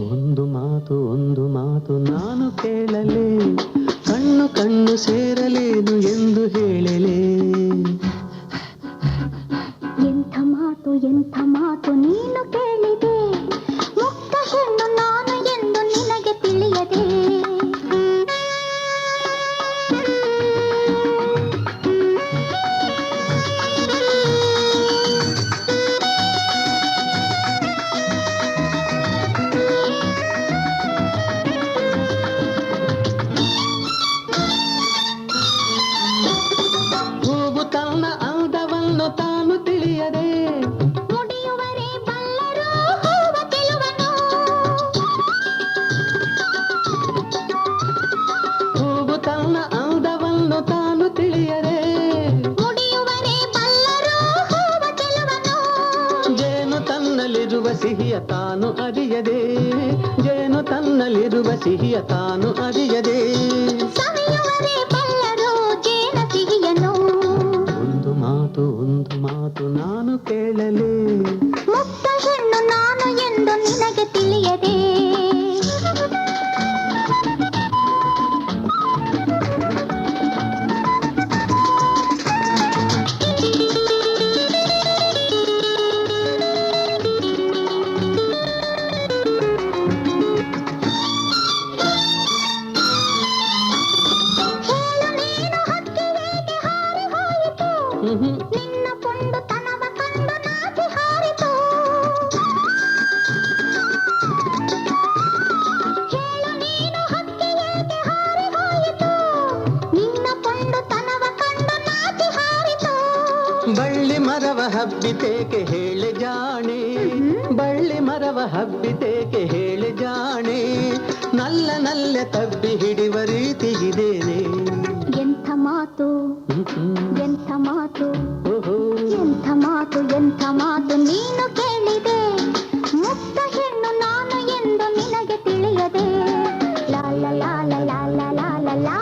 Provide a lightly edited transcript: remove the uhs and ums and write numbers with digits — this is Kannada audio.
ಒಂದು ಮಾತು ನಾನು ಕೇಳಲೇ, ಕಣ್ಣು ಕಣ್ಣು ಸೇರಲೇನು ಎಂದು ಹೇಳಲೇ. ಎಂಥ ಮಾತು ನೀನು ಕೇಳಿದೆ, ಮುಕ್ತ ಹೆಣ್ಣು ನಾನು ಎಂದು ನಿನಗೆ ತಿಳಿಯದೆ. ತಾನು ತಿಳಿಯದೆ ಮುಡಿಯುವರೆ ಬಲ್ಲರೋ ಹೂವ ಚೆಲುವನು. ಹೂವು ತನ್ನ ಅಂದವನ್ನು ತಾನು ತಿಳಿಯದೆ ಮುಡಿಯುವರೆ ಬಲ್ಲರೋ ಹೂವ ಚೆಲುವನು. ಜೇನು ತನ್ನಲ್ಲಿರುವ ಸಿಹಿಯ ತಾನು ಅರಿಯದೆ, ಜೇನು ತನ್ನಲ್ಲಿರುವ ಸಿಹಿಯ ತಾನು ಅರಿಯದೆ. ಸವಿಯುವರೆ ಬಲ್ಲರೋ ಜೇನ ಸಿಹಿಯನು. ಒಂದು ಮಾತು ನಾನು ಕೇಳಲೇ, ಮುಕ್ತ ಹೆಣ್ಣು ನಾನು ಎಂದು ನಿನಗೆ ತಿಳಿಯದೆ. ನಿನ್ನ ಪೊಂಡು ತನವ ಕಂಡು ನಾಚಿ ಹಾರಿತು. ಹೇಳು ನೀನು ಹಕ್ಕಿ ಏಕೆ ಹಾರಿ ಹೋಯಿತು, ನಿನ್ನ ಪೊಂಡು ತನವ ಕಂಡು ನಾಚಿ ಹಾರಿತು. ಬಳ್ಳಿ ಮರವ ಹಬ್ಬಿತೇಕೆ ಹೇಳೆ ಜಾಣೆ, ಬಳ್ಳಿ ಮರವ ಹಬ್ಬಿತೇಕೆ ಹೇಳೆ ಜಾಣೆ. ನಲ್ಲ ನಲ್ಲೆ ತಬ್ಬಿ ಹಿಡಿಯುವ ರೀತಿ ಇದೇನೆ. ಎಂಥ ಮಾತು ಎಂಥ ಮಾತು ಎಂಥ ಮಾತು ಎಂಥ ಮಾತು ನೀನು ಕೇಳಿದೆ, ಮುಕ್ತ ಹೆಣ್ಣು ನಾನು ಎಂದು ನಿನಗೆ ತಿಳಿಯದೆ. ಲಾ ಲಾ ಲಾ ಲಾ ಲಾ ಲಾ ಲಾ ಲಾ.